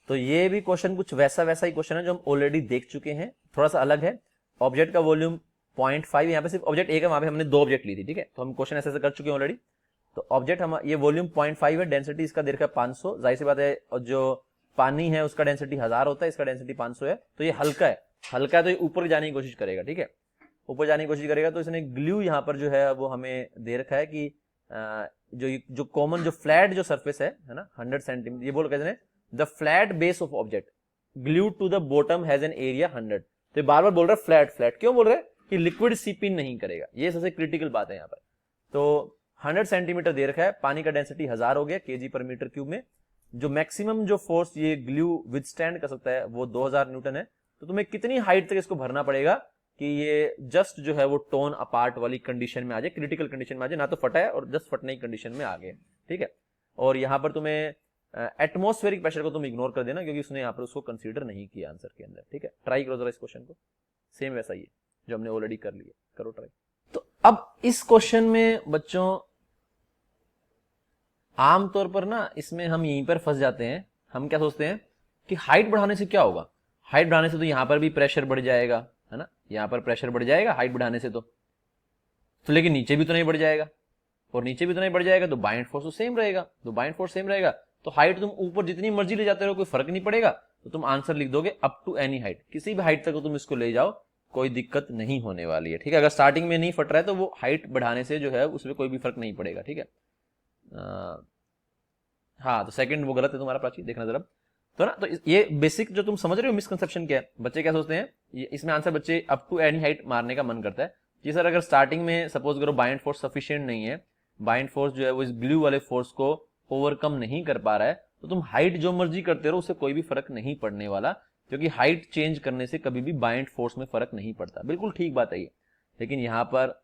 तो ये भी क्वेश्चन कुछ वैसा वैसा ही क्वेश्चन है जो हम ऑलरेडी देख चुके हैं, थोड़ा सा अलग है। ऑब्जेक्ट का वॉल्यूम 0.5, यहाँ पे सिर्फ ऑब्जेक्ट एक है, वहां पे हमने 2 ऑब्जेक्ट ली थी, ठीक है। तो हम क्वेश्चन ऐसे ऐसे कर चुके हैं ऑलरेडी। तो ऑब्जेक्ट हम ये वॉल्यूम 0.5 है, डेंसिटी इसका दे रखा है 500, जाहिर सी बात है। और जो पानी है उसका डेंसिटी 1000 होता है, इसका डेंसिटी 500 है। तो ये हल्का है, हल्का है तो ये ऊपर जाने की कोशिश करेगा, ठीक है, ऊपर जाने की कोशिश करेगा। तो इसने ग्लू यहाँ पर जो है वो हमें दे रखा है कि जो कॉमन जो फ्लैट जो सरफेस है ना 100 सेंटीमीटर, ये बोल कहते हैं the flat base of object glued to the bottom has an area 100। तो बार बार बोल रहा है फ्लैट फ्लैट, क्यों बोल रहे हैं कि लिक्विड सीप इन नहीं करेगा, ये सबसे क्रिटिकल बात है यहाँ पर। तो 100 सेंटीमीटर दे रखा है, पानी का डेंसिटी 1000 हो गया केजी पर मीटर क्यूब में। जो मैक्सिमम जो फोर्स ये ग्लू विथस्टैंड कर सकता है वो 2000 न्यूटन है। तो तुम्हें कितनी हाइट तक इसको भरना पड़ेगा कि ये जस्ट जो है वो टोन अपार्ट वाली कंडीशन में आ जाए, क्रिटिकल कंडीशन में आ जाए, ना तो फटा है और जस्ट फटने की कंडीशन में आ गए, ठीक है। और यहाँ पर तुम्हें एटमॉस्फेरिक प्रेशर को तुम इग्नोर कर देना, क्योंकि उसने यहाँ पर उसको कंसीडर नहीं किया आंसर के अंदर, ठीक है। ट्राई करो जरा इस क्वेश्चन को, सेम वैसा ही है जो हमने ऑलरेडी कर लिया, करो ट्राई। तो अब इस क्वेश्चन में बच्चों आमतौर पर ना इसमें हम यहीं पर फंस जाते हैं। हम क्या सोचते हैं कि हाइट बढ़ाने से क्या होगा, हाइट बढ़ाने से तो यहां पर भी प्रेशर बढ़ जाएगा, है ना, यहां पर प्रेशर बढ़ जाएगा हाइट बढ़ाने से तो लेकिन नीचे भी तो नहीं बढ़ जाएगा, और नीचे भी तो नहीं बढ़ जाएगा, तो बाइंड फोर्स तो सेम रहेगा। तो बाइंड फोर्स सेम रहेगा तो हाइट तुम ऊपर जितनी मर्जी ले जाते रहो, कोई फर्क नहीं पड़ेगा। तो तुम आंसर लिख दोगे अप टू एनी हाइट, किसी भी हाइट तक तुम इसको ले जाओ, कोई दिक्कत नहीं होने वाली है, ठीक है। अगर स्टार्टिंग में नहीं फट रहा है तो वो हाइट बढ़ाने से जो है उसमें कोई भी फर्क नहीं पड़ेगा, ठीक है। हाँ, तो सेकंड वो गलत है तुम्हारा प्राची, देखना जरा। तो ना, तो ये बेसिक जो तुम समझ रहे हो मिसकंसेप्शन क्या है, बच्चे क्या सोचते हैं, ये इसमें आंसर बच्चे अप टू एनी हाइट मारने का मन करता है जी सर। अगर स्टार्टिंग में सपोज करो बाइंड फोर्स सफिशिएंट नहीं है, बाइंड फोर्स जो है वो इस ग्लू वाले फोर्स को ओवरकम नहीं कर पा रहा है, तो तुम हाइट जो मर्जी करते रहो, उससे कोई भी फर्क नहीं पड़ने वाला, क्योंकि हाइट चेंज करने से कभी भी बाइंड फोर्स में फर्क नहीं पड़ता। बिल्कुल ठीक बात है ये। लेकिन यहां पर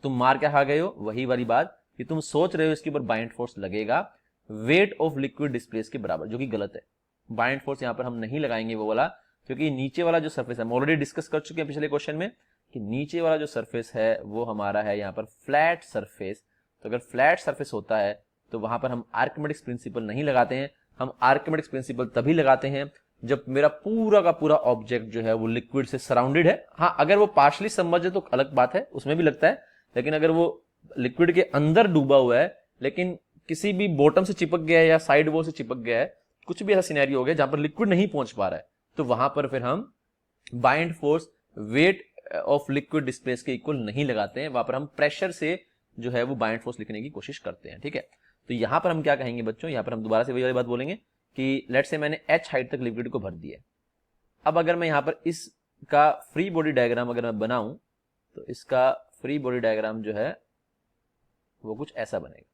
तुम मार क्या खा गए हो, वही वाली बात कि तुम सोच रहे हो इसके ऊपर बाइंड फोर्स लगेगा वेट ऑफ लिक्विड डिस्प्लेस के बराबर, जो कि गलत है। बाइंड फोर्स यहां पर हम नहीं लगाएंगे वो वाला, क्योंकि नीचे वाला जो सरफेस है हम ऑलरेडी डिस्कस कर चुके हैं पिछले क्वेश्चन में कि नीचे वाला जो सरफेस है वो हमारा है यहाँ पर फ्लैट सरफेस। तो अगर फ्लैट सरफेस होता है तो वहां पर हम आर्किमिडीज प्रिंसिपल नहीं लगाते हैं। हम आर्किमिडीज प्रिंसिपल तभी लगाते हैं जब मेरा पूरा का पूरा ऑब्जेक्ट जो है वो लिक्विड से सराउंडेड है। हाँ, अगर वो पार्शली सबमर्ज है तो अलग बात है, उसमें भी लगता है। लेकिन अगर वो लिक्विड के अंदर डूबा हुआ है लेकिन किसी भी बॉटम से चिपक गया है या साइड वॉल से चिपक गया है, कुछ भी ऐसा सिनेरियो हो गया जहां पर लिक्विड नहीं पहुंच पा रहा है, तो वहां पर फिर हम bind force weight of liquid displace के इक्वल नहीं लगाते हैं। वहां पर हम प्रेशर से जो है वो बाइंड फोर्स लिखने की कोशिश करते हैं, ठीक है। तो यहां पर हम क्या कहेंगे बच्चों, यहां पर हम दोबारा से वही वाली बात बोलेंगे कि लेट्स से मैंने h हाइट तक लिक्विड को भर दिया। अब अगर मैं यहां पर इसका फ्री बॉडी डायग्राम अगर मैं बनाऊं तो इसका फ्री बॉडी डायग्राम जो है वो कुछ ऐसा बनेगा।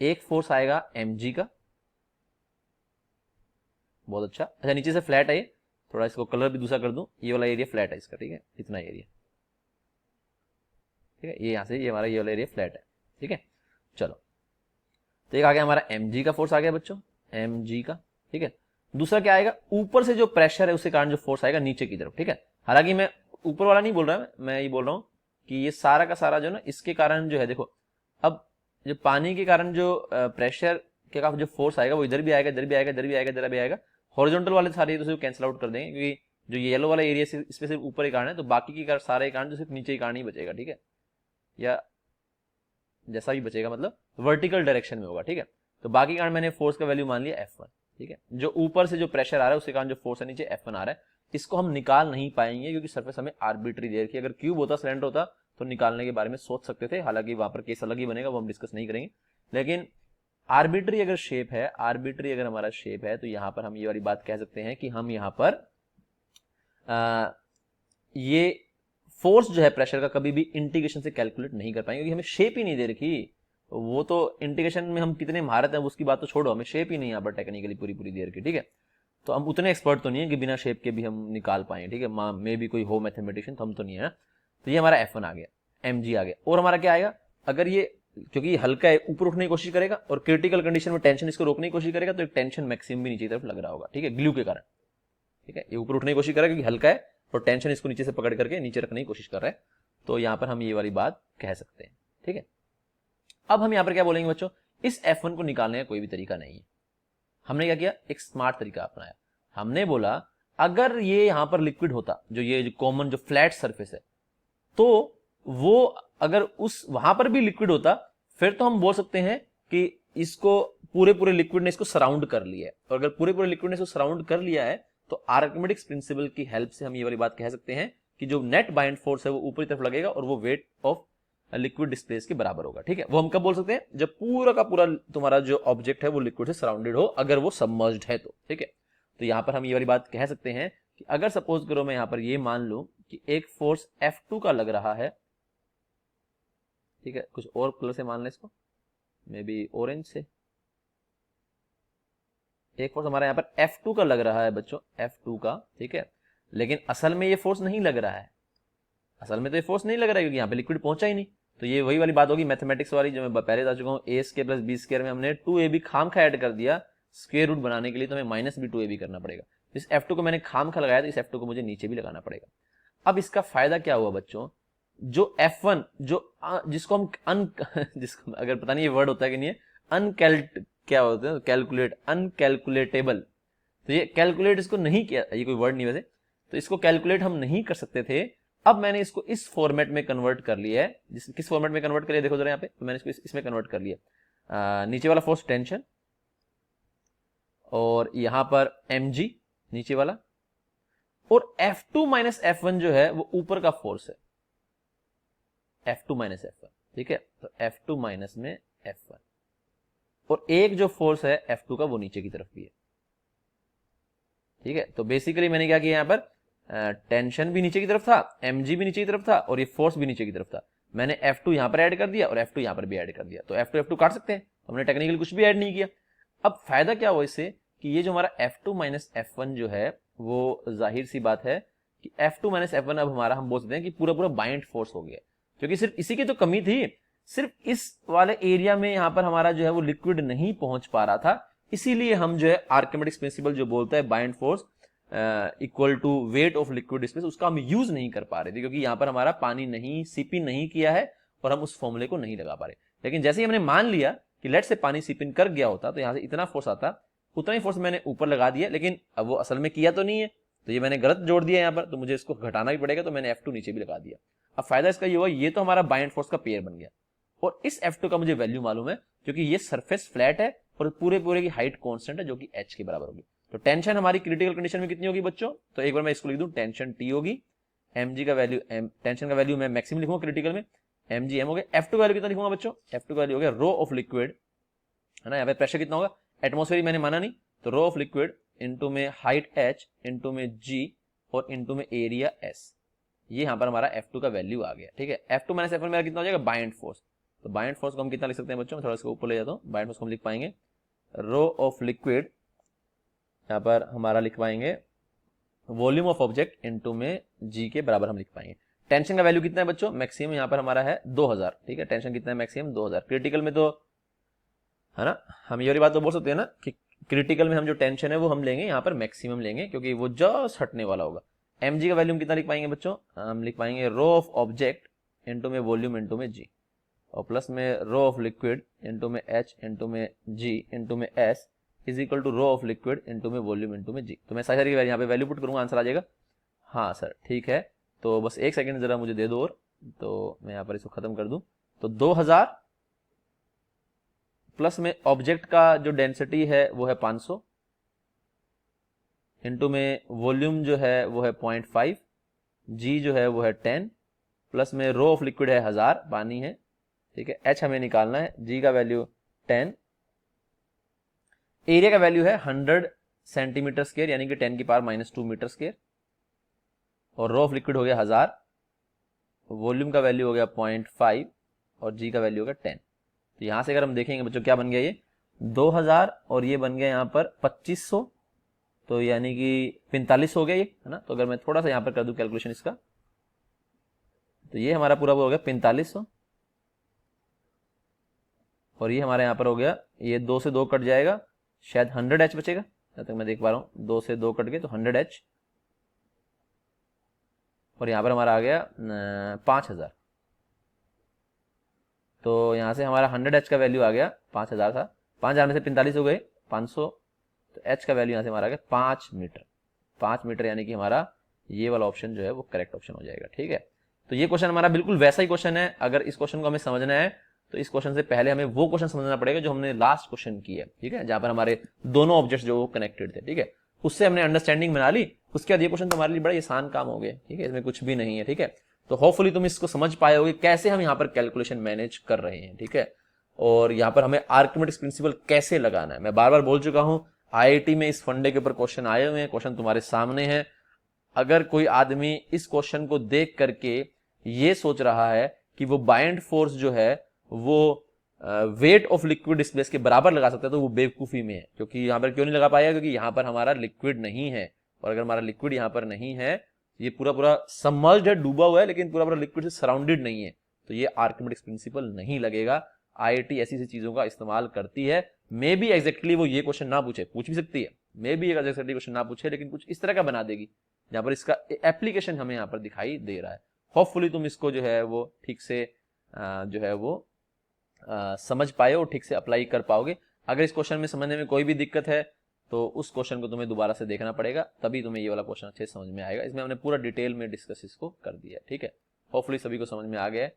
एक फोर्स आएगा mg का, बहुत अच्छा, नीचे से फ्लैट है ये, थोड़ा इसको कलर भी दूसरा कर दूं, ये वाला एरिया फ्लैट है इसका, ठीक है, इतना एरिया, ठीक है, ये यहां से ये हमारा ये वाला एरिया फ्लैट है, ठीक है। चलो, तो एक आ गया हमारा mg का फोर्स आ गया बच्चों, mg का, ठीक है। दूसरा क्या आएगा, ऊपर से जो प्रेशर है उसके कारण जो फोर्स आएगा नीचे की तरफ, ठीक है। हालांकि मैं ऊपर वाला नहीं बोल रहा, मैं ये बोल रहा हूं कि ये सारा का सारा जो ना इसके कारण जो है, देखो अब जो पानी के कारण जो प्रेशर के का जो फोर्स आएगा वो इधर भी आएगा, इधर भी आएगा, इधर भी आएगा, इधर भी आएगा। हॉरिजॉन्टल वाले सारे तो सिर्फ कैंसिल आउट कर देंगे, क्योंकि जो येलो वाला एरिया इसमें सिर्फ ऊपर ही कारण है, तो बाकी के सारे कारण जो सिर्फ नीचे ही कारण ही बचेगा, ठीक है, या जैसा भी बचेगा मतलब वर्टिकल डायरेक्शन में होगा, ठीक है। तो बाकी कारण मैंने फोर्स का वैल्यू मान लिया F1, ठीक है। जो ऊपर से जो प्रेशर आ रहा है उसके कारण जो फोर्स है नीचे F1 आ रहा है, इसको हम निकाल नहीं पाएंगे क्योंकि सरफेस हमें आर्बिट्री दे रखी है। अगर क्यूब होता, सिलेंडर होता तो निकालने के बारे में सोच सकते थे, हालांकि वहां पर केस अलग ही बनेगा, वो हम डिस्कस नहीं करेंगे। लेकिन आर्बिट्री अगर शेप है, आर्बिट्री अगर हमारा शेप है, तो यहां पर हम ये वाली बात कह सकते हैं कि हम यहां पर ये फोर्स जो है प्रेशर का कभी भी इंटीग्रेशन से कैलकुलेट नहीं कर पाएंगे, क्योंकि हमें शेप ही नहीं दे रखी। वो तो इंटीग्रेशन में हम कितने महारत हैं उसकी बात तो छोड़ो, हमें शेप ही नहीं यहाँ पर टेक्निकली पूरी दे रखी, ठीक है। तो हम उतने एक्सपर्ट तो नहीं है कि बिना शेप के भी हम निकाल पाए, ठीक है। मे भी कोई हो मैथमेटिशियन, तो हम तो नहीं है ना। तो ये हमारा F1 आ गया, mg आ गया, और हमारा क्या आएगा, अगर ये क्योंकि हल्का है ऊपर उठने की कोशिश करेगा और क्रिटिकल कंडीशन में टेंशन इसको रोकने की कोशिश करेगा, तो एक टेंशन मैक्सिमम भी नीचे की तरफ लग रहा होगा, ठीक है, ग्लू के कारण, ठीक है। ये ऊपर उठने की कोशिश करेगा क्योंकि हल्का है और टेंशन इसको नीचे से पकड़ करके नीचे रखने की कोशिश कर रहा है, तो यहां पर हम ये वाली बात कह सकते हैं, ठीक है। अब हम यहां पर क्या बोलेंगे बच्चों इस F1 को निकालने का कोई भी तरीका नहीं है। हमने क्या किया, एक स्मार्ट तरीका अपनाया। हमने बोला अगर ये यहां पर लिक्विड होता, जो ये जो कॉमन जो फ्लैट सरफेस है, तो वो अगर उस वहां पर भी लिक्विड होता, फिर तो हम बोल सकते हैं कि इसको पूरे पूरे लिक्विड ने इसको सराउंड कर लिया है। और अगर पूरे पूरे लिक्विड ने इसको सराउंड कर लिया है तो आर्किमिडीज प्रिंसिपल की हेल्प से हम ये वाली बात कह सकते हैं कि जो नेट बाइंड फोर्स है वो ऊपरी तरफ लगेगा और वो वेट ऑफ लिक्विड डिस्प्लेस के बराबर होगा। ठीक है, वो हम कब बोल सकते हैं, जब पूरा का पूरा तुम्हारा जो ऑब्जेक्ट है वो लिक्विड से सराउंडेड हो, अगर वो सबमर्ज्ड है तो। ठीक है, तो यहां पर हम ये वाली बात कह सकते हैं कि अगर सपोज करो मैं यहां पर ये मान लूं कि एक फोर्स F2 का लग रहा है, ठीक है, कुछ और कलर से मान लें इसको, मे बी ऑरेंज से। एक फोर्स हमारा यहाँ पर F2 का लग रहा है बच्चों, F2 का, ठीक है, लेकिन असल में ये फोर्स नहीं लग रहा है। असल में तो ये फोर्स नहीं लग रहा है क्योंकि यहाँ पे लिक्विड पहुंचा ही नहीं। तो ये वही वाली बात होगी मैथमेटिक्स वाली जो मैं पहले बता चुका हूँ, ए स्क्वायर प्लस बी स्क्वायर में हमने 2ab खाम खा ऐड कर दिया, स्क्वायर रूट बनाने के लिए तो हमें माइनस भी 2ab करना पड़ेगा। इस F2 को मैंने खाम खा लगाया तो इस F2 को मुझे नीचे भी लगाना पड़ेगा। अब इसका फायदा क्या हुआ बच्चों, जो F1 जिसको हम जिसको अगर पता नहीं ये वर्ड होता है कि नहीं है, क्या होता है, कैलकुलेट, अनकैलकुलेटेबल, तो ये कैलकुलेट इसको नहीं किया, ये कोई वर्ड नहीं वैसे, तो इसको कैलकुलेट हम नहीं कर सकते थे। अब मैंने इसको इस फॉर्मेट में कन्वर्ट कर लिया है। किस फॉर्मेट में कन्वर्ट कर लिया देखो जरा यहाँ पे, तो मैंने इसको इसमें कन्वर्ट कर लिया। नीचे वाला फोर्स टेंशन और यहां पर mg नीचे वाला, और F2 माइनस F1 जो है वो ऊपर का फोर्स है, F2 माइनस F1। ठीक है, तो F2 माइनस में F1, और एक जो फोर्स है F2 का वो नीचे की तरफ भी है। ठीक है, तो बेसिकली मैंने क्या किया यहाँ पर, टेंशन भी नीचे की तरफ था, mg भी नीचे की तरफ था, और ये फोर्स भी नीचे की तरफ था। मैंने F2 यहां पर ऐड कर दिया और F2 यहां पर भी ऐड कर दिया, तो F2 F2 काट सकते हैं, हमने टेक्निकली कुछ भी ऐड नहीं किया। अब फायदा क्या हुआ इससे कि ये जो हमारा F2 माइनस F1 जो है वो जाहिर सी बात है कि F2 माइनस F1 अब हमारा हम बोल सकते हैं कि पूरा पूरा बाइंड फोर्स हो गया, क्योंकि सिर्फ इसी की तो कमी थी, सिर्फ इस वाले एरिया में यहाँ पर हमारा जो है वो लिक्विड नहीं पहुंच पा रहा था, इसीलिए हम जो है आर्किमिडीज प्रिंसिपल जो बोलता है buoyant force equal to weight of liquid space, उसका हम यूज नहीं कर पा रहे थे क्योंकि यहाँ पर हमारा पानी नहीं सीपिन नहीं किया है और हम उस फॉर्मूले को नहीं लगा पा रहे। लेकिन जैसे ही हमने मान लिया कि लेट से पानी सीपिन कर गया होता तो यहाँ से इतना फोर्स आता, उतना ही फोर्स मैंने ऊपर लगा दिया, लेकिन अब वो असल में किया तो नहीं है, तो ये मैंने गलत जोड़ दिया यहाँ पर, तो मुझे इसको घटाना भी पड़ेगा, तो मैंने F2 नीचे भी लगा दिया। अब फायदा इसका ये हुआ, ये तो हमारा बाइंड फोर्स का पेयर बन गया, और इस F2 का मुझे वैल्यू मालूम है क्योंकि ये सरफेस फ्लैट है और पूरे पूरे की हाइट कांस्टेंट है जो कि h के बराबर होगी। तो टेंशन हमारी क्रिटिकल कंडीशन में कितनी होगी बच्चों, तो एक बार मैं इसको लिख दूं, टेंशन T होगी, mg का वैल्यू टेंशन का वैल्यू मैं मैक्सिमम लिखूंगा क्रिटिकल में, mg m हो गया। F2 का वैल्यू कितना लिखूंगा बच्चों, F2 का वैल्यू हो गया रो ऑफ लिक्विड, है ना, यहाँ पे प्रेशर कितना होगा, एटमॉस्फेयर मैंने माना नहीं, तो रो ऑफ लिक्विड इनटू में हाइट h इनटू में g और इनटू में एरिया s, ये यहाँ पर हमारा F2 का वैल्यू आ गया। ठीक है, F2 माइनस F1 मेरा कितना हो जाएगा, बाइंड फोर्स, तो बाइंड फोर्स को हम कितना लिख सकते हैं बच्चों, मैं थोड़ा इसको ऊपर ले जाता हूँ, बाइंड फोर्स को हम लिख पाएंगे रो ऑफ लिक्विड, यहाँ पर हमारा लिख पाएंगे वॉल्यूम ऑफ ऑब्जेक्ट इनटू में g के बराबर हम लिख पाएंगे। टेंशन का वैल्यू कितना है बच्चों, मैक्सिमम यहाँ पर हमारा है 2000। ठीक है, टेंशन कितना है मैक्सिमम 2000, क्रिटिकल में तो है ना, हम ये वाली बात तो बोल सकते हैं ना कि क्रिटिकल में हम जो टेंशन है वो हम लेंगे यहाँ पर मैक्सिमम लेंगे क्योंकि वो जस्ट हटने वाला होगा। mg का वैल्यू हम कितना लिख पाएंगे बच्चों, हम लिख पाएंगे रो ऑफ ऑब्जेक्ट इनटू में वॉल्यूम इनटू में g, और प्लस में रो ऑफ लिक्विड इनटू में h इनटू में g इनटू में s is equal to rho of liquid into में वॉल्यूम इनटू में g। तो मैं सारी यहाँ पे वैल्यू पुट करूंगा, आंसर आ जाएगा। हाँ सर ठीक है, तो बस एक सेकंड जरा मुझे दे दो और, तो मैं यहाँ पर इसको खत्म कर दूं। तो 2000 प्लस में ऑब्जेक्ट का जो डेंसिटी है वो है 500 इनटू में वॉल्यूम जो है वो है 0.5, g जो है वो है 10, प्लस में रो ऑफ लिक्विड है 1000 पानी है। ठीक है, h हमें निकालना है, g का वैल्यू 10, एरिया का वैल्यू है 100 सेंटीमीटर स्क्वायर यानी कि 10 की पावर -2 मीटर स्क्वायर, और रो ऑफ लिक्विड हो गया 1000, वॉल्यूम का वैल्यू हो गया 0.5 और g का वैल्यू हो गया 10। तो यहां से अगर हम देखेंगे बच्चों क्या बन गया, ये 2000 और ये बन गया यहाँ पर 2500, तो यानी कि 45 हो गया ये, है ना। तो अगर मैं थोड़ा सा यहाँ पर कर दूं कैलकुलेशन इसका, तो ये हमारा पूरा हो गया 4500, और ये हमारे यहाँ पर हो गया, ये 2 से 2 कट जाएगा, शायद 100h बचेगा जब तक मैं देख पा रहा हूँ, 2 से 2 कट गए तो 100h, और यहाँ पर हमारा आ गया 5000। तो यहाँ से हमारा 100H का वैल्यू आ गया 5000 था, 5000 में से 45 हो गए 500, तो H का वैल्यू यहाँ से हमारा आ गया 5 मीटर। 5 मीटर यानी कि हमारा ये वाला ऑप्शन जो है वो करेक्ट ऑप्शन हो जाएगा। ठीक है, तो ये क्वेश्चन हमारा बिल्कुल वैसा ही क्वेश्चन है। अगर इस क्वेश्चन को हमें समझना है तो इस क्वेश्चन से पहले हमें वो क्वेश्चन समझना पड़ेगा जो हमने लास्ट क्वेश्चन की है। ठीक है, जहां पर हमारे दोनों ऑब्जेक्ट्स जो कनेक्टेड थे। ठीक है, उससे हमने अंडरस्टैंडिंग बना ली, उसके बाद ये क्वेश्चन तुम्हारे लिए बड़ा आसान काम हो गया। ठीक है, इसमें कुछ भी नहीं है। ठीक है, तो होपफुली तुम इसको समझ पाए होगे कैसे हम यहाँ पर कैलकुलेशन मैनेज कर रहे हैं। ठीक है, और यहाँ पर हमें आर्किमिडीज प्रिंसिपल कैसे लगाना है। मैं बार बार बोल चुका हूं, आईआईटी में इस फंडे के ऊपर क्वेश्चन आए हुए हैं, क्वेश्चन तुम्हारे सामने है। अगर कोई आदमी इस क्वेश्चन को देख करके ये सोच रहा है कि वो बाइंड फोर्स जो है वो वेट ऑफ लिक्विड स्पेस के बराबर लगा सकता है, तो वो बेवकूफी में है। क्योंकि यहां पर क्यों नहीं लगा पाएगा, क्योंकि यहां पर हमारा लिक्विड नहीं है। और अगर हमारा लिक्विड यहां पर नहीं है, ये पूरा पूरा सबमर्ज्ड है, डूबा हुआ है, लेकिन पूरा पूरा लिक्विड से सराउंडेड नहीं है, तो ये आर्किमिडीज प्रिंसिपल नहीं लगेगा। आईआईटी ऐसी चीजों का इस्तेमाल करती है। मे बी एग्जैक्टली वो ये क्वेश्चन ना पूछे, पूछ भी सकती है, मे बी एग्जैक्टली क्वेश्चन ना पूछे, लेकिन कुछ इस तरह का बना देगी जहां पर इसका एप्लीकेशन हमें यहाँ पर दिखाई दे रहा है। होपफुली तुम इसको जो है वो ठीक से जो है वो समझ पाए और ठीक से अप्लाई कर पाओगे। अगर इस क्वेश्चन में समझने में कोई भी दिक्कत है तो उस क्वेश्चन को तुम्हें दोबारा से देखना पड़ेगा, तभी तुम्हें ये वाला क्वेश्चन अच्छे से समझ में आएगा। इसमें हमने पूरा डिटेल में डिस्कस इसको कर दिया। ठीक है, होपफुली सभी को समझ में आ गया है।